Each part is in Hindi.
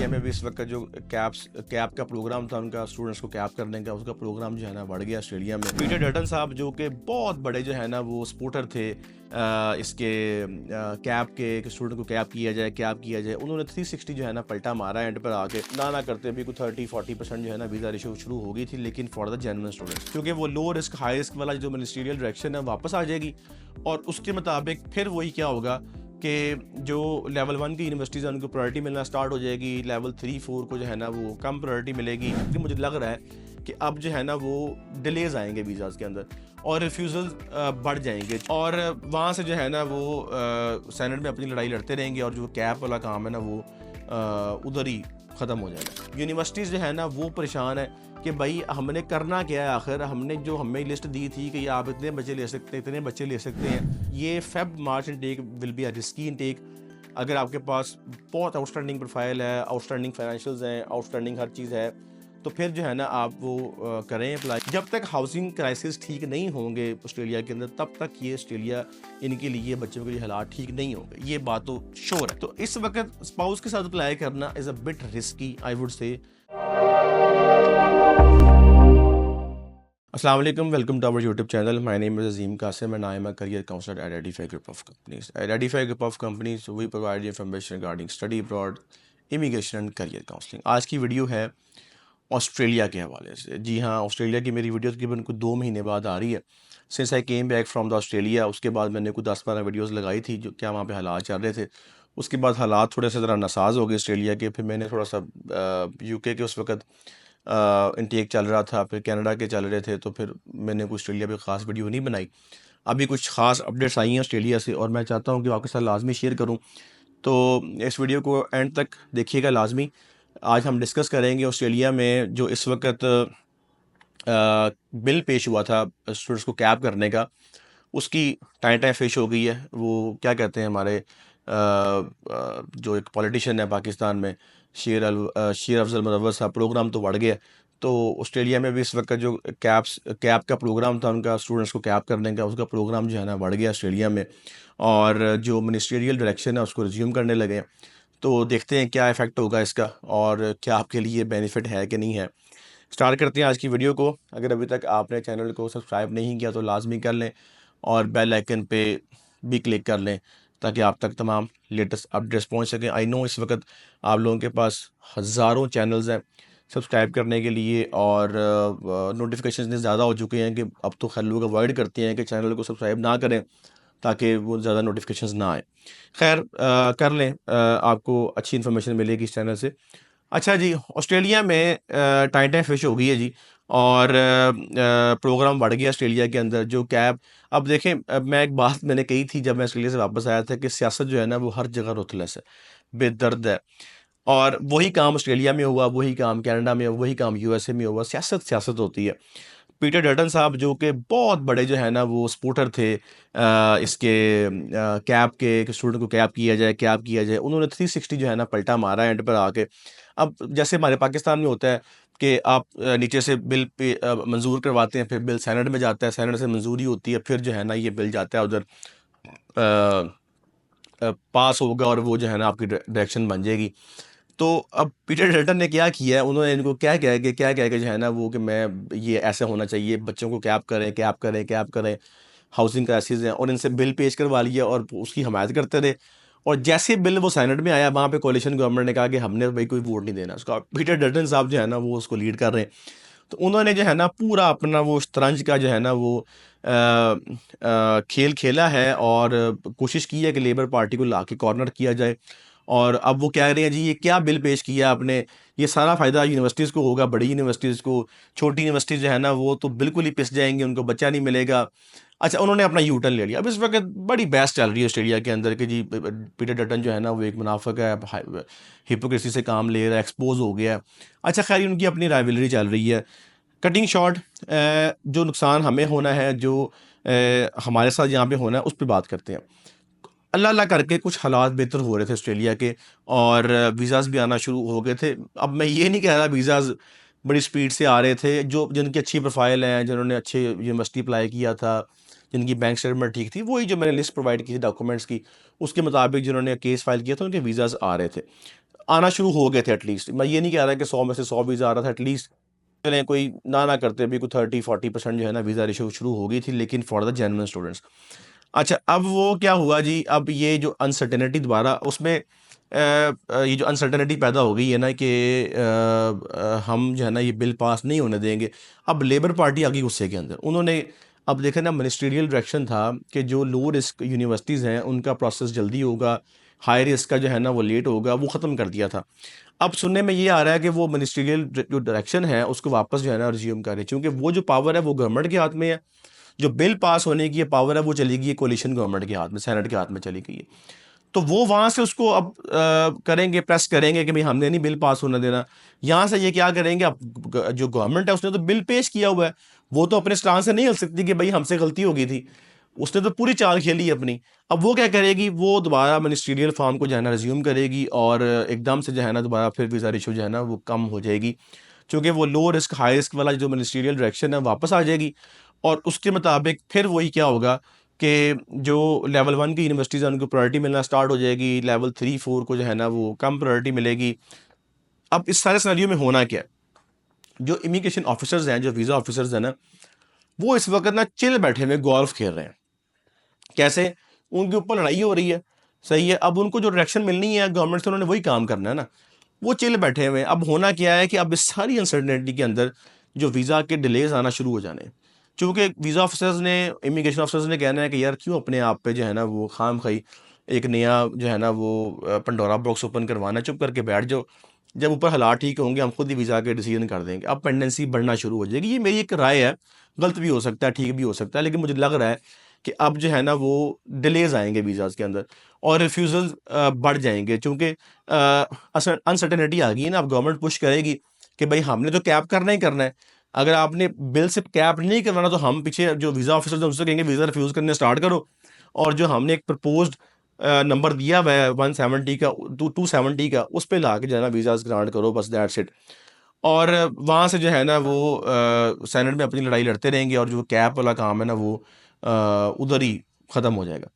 ऑस्ट्रेलिया में भी इस वक्त जो कैप का प्रोग्राम था उनका, स्टूडेंट्स को कैप करने का, उसका प्रोग्राम जो है ना बढ़ गया ऑस्ट्रेलिया में। पीटर डटन साहब जो कि बहुत बड़े जो है ना वो सपोर्टर थे इसके कैप के स्टूडेंट को कैप किया जाए, उन्होंने 360 जो है ना पलटा मारा एंड पर आके ना करते भी कुछ 30-40% जो है ना वीज़ा इशू शुरू हो गई थी, लेकिन फॉर द जेन्युइन स्टूडेंट्स, क्योंकि वो लो रिस्क हाई रिस्क वाला जो मिनिस्ट्रियल डायरेक्शन है वापस आ जाएगी और उसके मुताबिक फिर वही क्या होगा कि जो लेवल 1 की यूनिवर्सिटीज़ हैं उनको प्रायोरिटी मिलना स्टार्ट हो जाएगी, लेवल 3-4 को जो है ना वो कम प्रायोरिटी मिलेगी। तो मुझे लग रहा है कि अब जो है ना वो डिलेज आएंगे वीज़ाज़ के अंदर और रिफ्यूज़ल बढ़ जाएंगे और वहाँ से जो है ना वो सेनेट में अपनी लड़ाई लड़ते रहेंगे और जो कैप वाला काम है ना वो उधर ही ख़त्म हो जाएगा। यूनिवर्सिटीज़ जो है ना वो परेशान है कि भाई हमने करना क्या है, आखिर हमने जो हमें लिस्ट दी थी कि आप इतने बच्चे ले सकते हैं, इतने बच्चे ले सकते हैं। ये Feb March intake will be a risky intake. अगर आपके पास बहुत आउटस्टैंडिंग प्रोफाइल है, आउटस्टैंडिंग फाइनेंशियल्स हैं, आउटस्टैंडिंग हर चीज़ है, तो फिर जो है ना आप वो करें अप्लाई। जब तक हाउसिंग क्राइसिस ठीक नहीं होंगे ऑस्ट्रेलिया के अंदर, तब तक ये ऑस्ट्रेलिया इनके लिए बच्चों के लिए हालात ठीक नहीं होंगे, ये बात तो श्योर है। तो इस वक्त स्पाउस के साथ अप्लाई करना is a bit risky, I would say. अस्सलाम वालेकुम, welcome to our YouTube channel. My name is Azeem Qasim and I am a career counsellor at identify group of companies. Identify group of companies we provide information regarding study abroad, immigration and career counselling. आज की वीडियो है ऑस्ट्रेलिया के हवाले से। जी हाँ, ऑस्ट्रेलिया की मेरी वीडियो तकरीबन कुछ 2 महीने बाद आ रही है। Since I came back from the Australia, उसके बाद मैंने कुछ 10-12 वीडियोज़ लगाई थी जो क्या वहाँ पे हालात चल रहे थे। उसके बाद हालात थोड़े से ज़रा नासाज हो गए ऑस्ट्रेलिया के, फिर मैंने थोड़ा सा यूके के उस वक्त इनटेक चल रहा था, फिर कनाडा के चल रहे थे, तो फिर मैंने कोई ऑस्ट्रेलिया पे ख़ास वीडियो नहीं बनाई। अभी कुछ ख़ास अपडेट्स आई हैं ऑस्ट्रेलिया से और मैं चाहता हूँ कि आपके साथ लाजमी शेयर करूँ, तो इस वीडियो को एंड तक देखिएगा लाजमी। आज हम डिस्कस करेंगे ऑस्ट्रेलिया में जो इस वक्त बिल पेश हुआ था स्टूडेंट्स को कैप करने का, उसकी टाएं फिश हो गई है। वो क्या कहते हैं हमारे जो एक पॉलिटिशियन है पाकिस्तान में, शेर अफजल मुनव्वर साहब, प्रोग्राम तो बढ़ गया। तो ऑस्ट्रेलिया में भी इस वक्त जो कैप का प्रोग्राम था उनका, स्टूडेंट्स को कैप करने का, उसका प्रोग्राम जो है ना बढ़ गया ऑस्ट्रेलिया में और जो मिनिस्ट्रियल डायरेक्शन है उसको रिज्यूम करने लगे हैं। तो देखते हैं क्या इफ़ेक्ट होगा इसका और क्या आपके लिए बेनिफिट है कि नहीं है। स्टार्ट करते हैं आज की वीडियो को। अगर अभी तक आपने चैनल को सब्सक्राइब नहीं किया तो लाजमी कर लें और बेल आइकन पे भी क्लिक कर लें ताकि आप तक तमाम लेटेस्ट अपडेट्स पहुंच सकें। आई नो इस वक्त आप लोगों के पास हज़ारों चैनल्स हैं सब्सक्राइब करने के लिए और नोटिफिकेशन इतने ज़्यादा हो चुके हैं कि अब तो खैर लोग अवॉइड करते हैं कि चैनल को सब्सक्राइब ना करें ताकि वो ज़्यादा नोटिफिकेशंस ना आए। खैर कर लें, आपको अच्छी इन्फॉर्मेशन मिलेगी इस चैनल से। अच्छा जी, ऑस्ट्रेलिया में टाइटेन फिश हो गई है जी और प्रोग्राम बढ़ गया ऑस्ट्रेलिया के अंदर जो कैब। अब देखें, मैं एक बात मैंने कही थी जब मैं ऑस्ट्रेलिया से वापस आया था कि सियासत जो है ना वो हर जगह रुतलस है, बेदर्द है। और वही काम ऑस्ट्रेलिया में हुआ, वही काम कनाडा में हुआ, वही काम यूएसए में हुआ। सियासत सियासत होती है। पीटर डटन साहब जो कि बहुत बड़े जो है ना वो सपोर्टर थे इसके कैप के स्टूडेंट को कैप किया जाए, उन्होंने 360 जो है ना पलटा मारा एंड पर आके। अब जैसे हमारे पाकिस्तान में होता है कि आप नीचे से बिल पे मंजूर करवाते हैं, फिर बिल सेनेट में जाता है, सेनेट से मंजूरी होती है, फिर जो है ना ये बिल जाता है उधर पास होगा और वो जो है ना आपकी डायरेक्शन बन जाएगी। तो अब पीटर डल्टन ने क्या किया है, उन्होंने इनको क्या कह के जो है ना वो कि मैं ये ऐसा होना चाहिए, बच्चों को कैप करें, हाउसिंग क्राइसिस है, और इनसे बिल पेश करवा लिया और उसकी हमायत करते रहे। और जैसे बिल वो सेनेट में आया, वहाँ पे कोalition गवर्नमेंट ने कहा कि हमने भाई कोई वोट नहीं देना उसका। पीटर डल्टन साहब जो है ना वो उसको लीड कर रहे हैं। तो उन्होंने जो है ना पूरा अपना वो शतरंज का जो है ना वो खेल खेला है और कोशिश की है कि लेबर पार्टी को ला के कॉर्नर किया जाए। और अब वो कह रहे हैं जी ये क्या बिल पेश किया आपने, ये सारा फ़ायदा यूनिवर्सिटीज़ को होगा, बड़ी यूनिवर्सिटीज़ को, छोटी यूनिवर्सिटीज़ जो है ना वो तो बिल्कुल ही पिस जाएंगे, उनको बच्चा नहीं मिलेगा। अच्छा, उन्होंने अपना यू टर्न ले लिया। अब इस वक्त बड़ी बहस चल रही है ऑस्ट्रेलिया के अंदर कि जी पीटर डटन जो है ना वो एक मुनाफिक है, हिपोक्रेसी से काम ले रहा है, एक्सपोज हो गया है। अच्छा खैर, उनकी अपनी राइवलरी चल रही है। कटिंग शॉर्ट, जो नुकसान हमें होना है, जो हमारे साथ यहाँ पे होना है, उस पर बात करते हैं। अल्लाह अल्लाह करके कुछ हालात बेहतर हो रहे थे ऑस्ट्रेलिया के और वीज़ाज़ भी आना शुरू हो गए थे। अब मैं ये नहीं कह रहा वीज़ाज़ बड़ी स्पीड से आ रहे थे। जो जिनकी अच्छी प्रोफाइल हैं, जिन्होंने अच्छे यूनिवर्सिटी अप्लाई किया था, जिनकी बैंक स्टेटमेंट ठीक थी, वही जो मैंने लिस्ट प्रोवाइड की थी डॉक्यूमेंट्स की, उसके मुताबिक जिन्होंने केस फाइल किया था उनके वीज़ाज़ आ रहे थे। आना शुरू हो गए थे एटलीस्ट। मैं ये नहीं कह रहा कि 100 में से 100 वीज़ा आ रहा था, एटलीस्ट चलें कोई ना करते भी कोई 30-40% जो है ना वीज़ा रेशो शुरू हो गई थी, लेकिन फॉर द जेन्युइन स्टूडेंट्स। अच्छा, अब वो क्या हुआ जी, अब ये जो अनसर्टेनिटी दोबारा उसमें ये जो अनसर्टेनिटी पैदा हो गई है ना कि हम जो है ना ये बिल पास नहीं होने देंगे। अब लेबर पार्टी आ गई गुस्से के अंदर, उन्होंने अब देखें ना, मिनिस्ट्रियल डायरेक्शन था कि जो लो रिस्क यूनिवर्सिटीज़ हैं उनका प्रोसेस जल्दी होगा, हाई रिस्क का जो है ना वो लेट होगा, वो ख़त्म कर दिया था। अब सुनने में ये आ रहा है कि वो मिनिस्ट्रियल जो डायरेक्शन है उसको वापस जो है ना रिज्यूम करें, क्योंकि वो जो पावर है वो गवर्नमेंट के हाथ में है, जो बिल पास होने की ये पावर है वो चली गई है कोलिशन गवर्नमेंट के हाथ में, सेनेट के हाथ में चली गई है। तो वो वहाँ से उसको अब करेंगे, प्रेस करेंगे कि भाई हमने नहीं बिल पास होने देना। यहाँ से ये क्या करेंगे, अब जो गवर्नमेंट है उसने तो बिल पेश किया हुआ है, वो तो अपने स्टांस से नहीं हिल सकती कि भाई हमसे गलती हो गई थी, उसने तो पूरी चाल खेली अपनी। अब वो क्या करेगी, वो दोबारा मिनिस्ट्रियल फॉर्म को जो है ना रिज्यूम करेगी और एकदम से जो है ना दोबारा फिर वीज़ा इशू जो है ना वो कम हो जाएगी, क्योंकि वो लो रिस्क हाई रिस्क वाला जो मिनिस्ट्रियल डायरेक्शन है वापस आ जाएगी। और उसके मुताबिक फिर वही क्या होगा कि जो लेवल 1 की यूनिवर्सिटीज़ हैं उनको प्रायोरिटी मिलना स्टार्ट हो जाएगी, लेवल 3-4 को जो है ना वो कम प्रायोरिटी मिलेगी। अब इस सारे सिनेरियो में होना क्या है, जो इमिग्रेशन ऑफिसर्स हैं, जो वीज़ा ऑफिसर्स हैं ना, वो इस वक्त ना चिल बैठे हुए गोल्फ खेल रहे हैं। कैसे, उनके ऊपर लड़ाई हो रही है, सही है, अब उनको जो डायरेक्शन मिलनी है गवर्नमेंट से उन्होंने वही काम करना है ना, वो चिल बैठे हुए हैं। अब होना क्या है कि अब इस सारी अनसर्टेनिटी के अंदर जो वीज़ा के डिलेज आना शुरू हो जाने, क्योंकि वीज़ा ऑफिसर्स ने, इमिग्रेशन ऑफिसर्स ने कहना है कि यार क्यों अपने आप पे जो है ना वो खाम खाई एक नया जो है ना वो पंडोरा बॉक्स ओपन करवाना, चुप करके बैठ जाओ, जब ऊपर हालात ठीक होंगे हम खुद ही वीज़ा के डिसीजन कर देंगे। अब पेंडेंसी बढ़ना शुरू हो जाएगी। ये मेरी एक राय है, गलत भी हो सकता है, ठीक भी हो सकता है, लेकिन मुझे लग रहा है कि अब जो है ना वो डिलेज आएंगे वीज़ाज़ के अंदर और रिफ्यूज़ल बढ़ जाएंगे, क्योंकि अनसर्टेनिटी आ गई है ना। अब गवर्नमेंट पुश करेगी कि भाई हमने तो कैप करना ही करना है, अगर आपने बिल से कैप नहीं करवाना तो हम पीछे जो वीज़ा ऑफिसर्स हैं उनसे कहेंगे वीज़ा रिफ्यूज़ करने स्टार्ट करो, और जो हमने एक प्रपोज्ड नंबर दिया हुआ है 170 का, 270 का, उस पे ला के जो है ना वीज़ाज़ ग्रांट करो, बस दैट्स इट। और वहाँ से जो है ना वो सेनेट में अपनी लड़ाई लड़ते रहेंगे और जो कैप वाला काम है ना वो उधर ही ख़त्म हो जाएगा।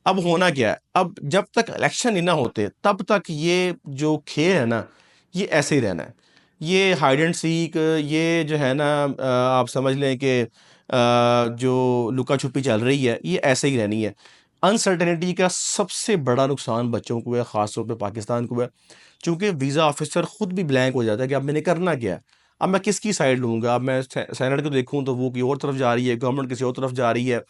अब होना क्या है, अब जब तक इलेक्शन ही ना होते तब तक ये जो खेल है ना ये ऐसे ही रहना है। ये हाइड एंड सीक, ये जो है ना आप समझ लें कि जो लुका छुपी चल रही है ये ऐसे ही रहनी है। अनसर्टेनिटी का सबसे बड़ा नुकसान बच्चों को है, ख़ास तौर पे पाकिस्तान को है, चूँकि वीज़ा ऑफिसर खुद भी ब्लैंक हो जाता है कि अब मैंने करना क्या है, अब मैं किसकी साइड लूँगा, अब मैं सेनेट को देखूँ तो वो की और तरफ जा रही है, गवर्नमेंट किसी और तरफ जा रही है।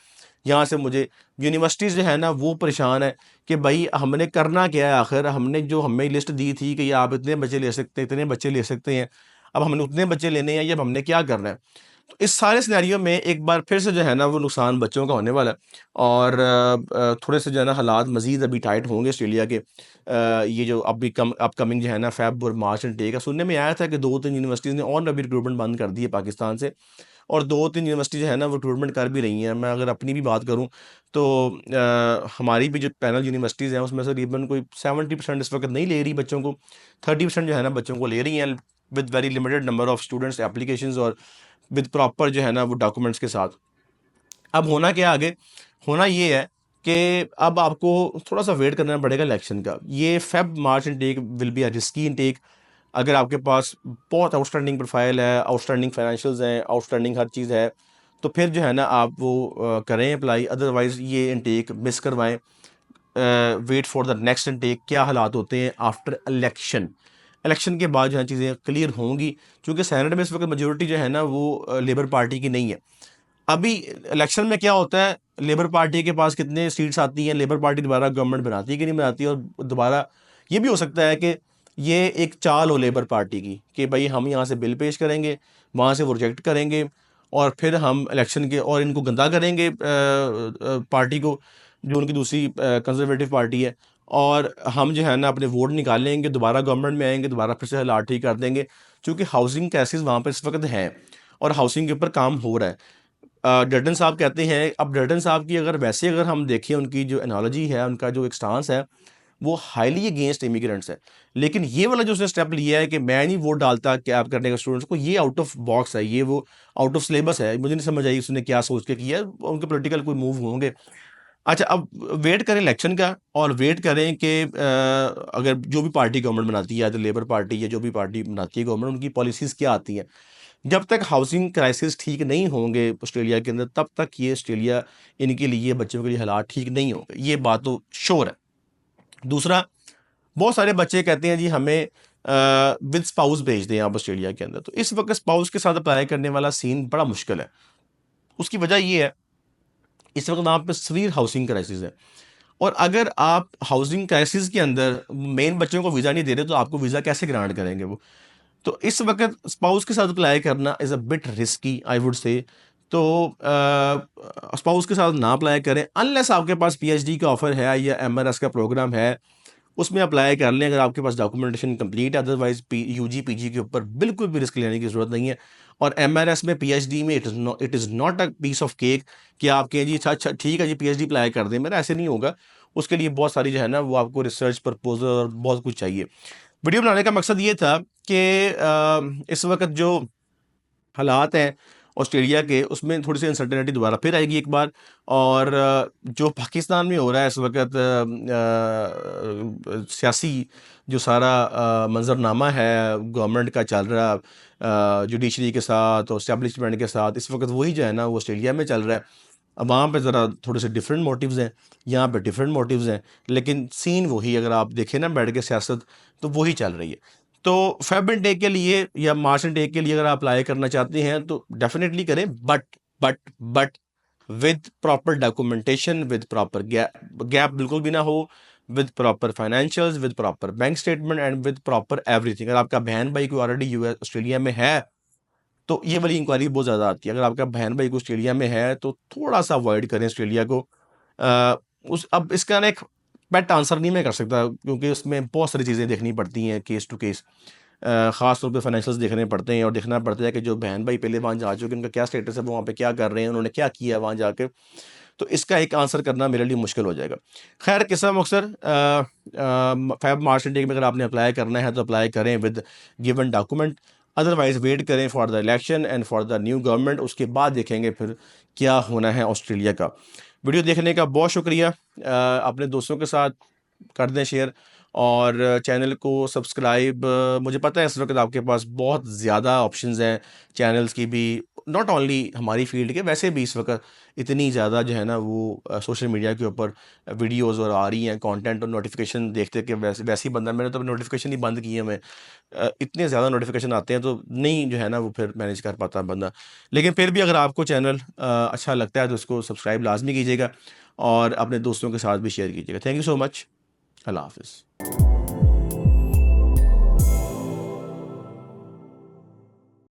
यहाँ से मुझे यूनिवर्सिटीज़ जो है ना वो परेशान है कि भाई हमने करना क्या है आखिर, हमने जो हमें लिस्ट दी थी कि ये आप इतने बच्चे ले सकते हैं, इतने बच्चे ले सकते हैं, अब हमने उतने बच्चे लेने हैं, ये अब हमने क्या करना है। तो इस सारे सिनेरियो में एक बार फिर से जो है ना वो नुकसान बच्चों का होने वाला है, और थोड़े से जो है ना हालात मज़ीद अभी टाइट होंगे ऑस्ट्रेलिया के। ये जो अभी अपकमिंग जो है ना फ़ेब और मार्च एंड टेक, सुनने में आया था कि 2-3 यूनिवर्सिटीज़ ने और अभी रिक्रूटमेंट बंद कर दी है पाकिस्तान से, और 2-3 यूनिवर्सिटी जो है ना वो रिक्रूटमेंट कर भी रही हैं। मैं अगर अपनी भी बात करूँ तो हमारी भी जो पैनल यूनिवर्सिटीज़ हैं उसमें से तकरीबन कोई 70% इस वक्त नहीं ले रही बच्चों को, 30% जो है ना बच्चों को ले रही हैं, with very limited number of students applications और विद प्रॉपर जो है ना वो डॉक्यूमेंट्स के साथ। अब होना क्या आगे, होना ये है कि अब आपको थोड़ा सा वेट करना पड़ेगा इलेक्शन का। ये Feb March intake will be a risky intake. अगर आपके पास बहुत आउटस्टैंडिंग प्रोफाइल है, आउटस्टैंडिंग फाइनेंशियल्स हैं, आउटस्टैंडिंग हर चीज़ है, तो फिर जो है ना आप वो करें अप्लाई, अदरवाइज़ ये इनटेक मिस करवाएं। Wait for the next intake, क्या हालात होते हैं आफ्टर इलेक्शन। इलेक्शन के बाद जो है चीज़ें क्लियर होंगी, क्योंकि सेनेट में इस वक्त मेजोरिटी जो है ना वो लेबर पार्टी की नहीं है। अभी इलेक्शन में क्या होता है, लेबर पार्टी के पास कितने सीट्स आती हैं, लेबर पार्टी दोबारा गवर्नमेंट बनाती है कि नहीं बनाती, और दोबारा ये भी हो सकता है कि ये एक चाल हो लेबर पार्टी की कि भाई हम यहाँ से बिल पेश करेंगे, वहाँ से वो रिजेक्ट करेंगे, और फिर हम इलेक्शन के और इनको गंदा करेंगे पार्टी को, जो उनकी दूसरी कंजर्वेटिव पार्टी है, और हम जो है ना अपने वोट निकाल लेंगे, दोबारा गवर्नमेंट में आएंगे, दोबारा फिर से हालात ठीक कर देंगे, क्योंकि हाउसिंग क्राइसिस वहाँ पर इस वक्त है और हाउसिंग के ऊपर काम हो रहा है। डर्टन साहब कहते हैं, अब डर्टन साहब की अगर वैसे अगर हम देखें, उनकी जो एनालॉजी है, उनका जो एक स्टांस है, वो हाईली अगेंस्ट इमिग्रेंट्स है, लेकिन ये वाला जो उसने स्टेप लिया है कि मैं नहीं वोट डालता कैब करने का स्टूडेंट्स को, ये आउट ऑफ बॉक्स है, ये वो आउट ऑफ सिलेबस है। मुझे नहीं समझ आई उसने क्या सोच के किया है, उनके पॉलिटिकल कोई मूव होंगे। अच्छा, अब वेट करें इलेक्शन का और वेट करें कि अगर जो भी पार्टी गवर्नमेंट बनाती है, या तो लेबर पार्टी या जो भी पार्टी बनाती है गवर्नमेंट, उनकी पॉलिसीज़ क्या आती हैं। जब तक हाउसिंग क्राइसिस ठीक नहीं होंगे ऑस्ट्रेलिया के अंदर, तब तक ये ऑस्ट्रेलिया, इनके लिए, बच्चों के लिए हालात ठीक नहीं होंगे, ये बात तो श्योर है। दूसरा, बहुत सारे बच्चे कहते हैं जी हमें विद स्पाउस भेज दें आप ऑस्ट्रेलिया के अंदर, तो इस वक्त स्पाउस के साथ अप्लाई करने वाला सीन बड़ा मुश्किल है। उसकी वजह ये है, इस वक्त वहाँ पे सवीर हाउसिंग क्राइसिस है, और अगर आप हाउसिंग क्राइसिस के अंदर मेन बच्चों को वीज़ा नहीं दे रहे, तो आपको वीज़ा कैसे ग्रांट करेंगे वो। तो इस वक्त स्पाउस के साथ अप्लाई करना is a bit risky, I would से। तो स्पाउस के साथ ना अप्लाई करें अनलेस आपके पास पीएचडी का ऑफर है या एमआरएस का प्रोग्राम है, उसमें अप्लाई कर लें अगर आपके पास डॉक्यूमेंटेशन कंप्लीट है। अदरवाइज यूजी पीजी के ऊपर बिल्कुल भी रिस्क लेने की ज़रूरत नहीं है। और एमआरएस में, पीएचडी में, it is not a piece of cake कि आप कहें जी अच्छा अच्छा ठीक है जी पीएचडी अप्लाई कर दें, मेरा ऐसे नहीं होगा। उसके लिए बहुत सारी जो है ना वो आपको रिसर्च प्रपोजल और बहुत कुछ चाहिए। वीडियो बनाने का मकसद ये था कि इस वक्त जो हालात हैं ऑस्ट्रेलिया के, उसमें थोड़ी सी अनसर्टेनिटी दोबारा फिर आएगी एक बार। और जो पाकिस्तान में हो रहा है इस वक्त, सियासी जो सारा मंजरनामा है गवर्नमेंट का चल रहा जुडिशरी के साथ और इस्टेब्लिशमेंट के साथ, इस वक्त वही जो है ना वो ऑस्ट्रेलिया में चल रहा है। अब वहाँ पे ज़रा थोड़े से डिफरेंट मोटिव्स हैं, यहाँ पे डिफरेंट मोटिव्स हैं, लेकिन सीन वही, अगर आप देखें ना बैठ के सियासत, तो वही चल रही है। तो फेब इनटेक के लिए या मार्च इनटेक के लिए अगर आप अप्लाई करना चाहते हैं तो डेफिनेटली करें, but with proper documentation, with proper gap बिल्कुल भी ना हो, with proper financials, with proper bank statement and with proper everything. अगर आपका बहन भाई कोई ऑलरेडी यूएस ऑस्ट्रेलिया में है, तो ये वाली इंक्वायरी बहुत ज़्यादा आती है। अगर आपका बहन भाई को ऑस्ट्रेलिया में है तो थोड़ा सा अवॉइड करें ऑस्ट्रेलिया को। उस अब इसका ना एक पेट आंसर नहीं मैं कर सकता, क्योंकि उसमें बहुत सारी चीज़ें देखनी पड़ती हैं केस टू केस। ख़ास तौर पे फाइनेंशियल्स देखने पड़ते हैं, और देखना पड़ता है कि जो बहन भाई पहले वहाँ जा चुके हैं उनका क्या स्टेटस है, वो वहाँ पे क्या कर रहे हैं, उन्होंने क्या किया वहाँ जाके। तो इसका एक आंसर करना मेरे लिए मुश्किल हो जाएगा। खैर किस्सा मुख्तसर, फैब मार्च इंटेक में अगर आपने अप्लाई करना है तो अप्लाई करें with given document. Otherwise wait करें for the election and for the new government, उसके बाद देखेंगे फिर क्या होना है ऑस्ट्रेलिया का। वीडियो देखने का बहुत शुक्रिया। अपने दोस्तों के साथ कर दें शेयर, और चैनल को सब्सक्राइब। मुझे पता है इस वक्त आपके पास बहुत ज़्यादा ऑप्शंस हैं चैनल्स की भी, नॉट ओनली हमारी फील्ड के, वैसे भी इस वक्त इतनी ज़्यादा जो है ना वो सोशल मीडिया के ऊपर वीडियोस और आ रही हैं कंटेंट, और नोटिफिकेशन देखते कि वैसे वैसे ही बंदा, मैंने तो नोटिफिकेशन ही बंद किए मैं, इतने ज़्यादा नोटिफिकेशन आते हैं तो नहीं जो है ना वो फिर मैनेज कर पाता बंदा। लेकिन फिर भी अगर आपको चैनल अच्छा लगता है तो उसको सब्सक्राइब लाजमी कीजिएगा, और अपने दोस्तों के साथ भी शेयर कीजिएगा। Thank you so much. अल्लाह हाफिज़।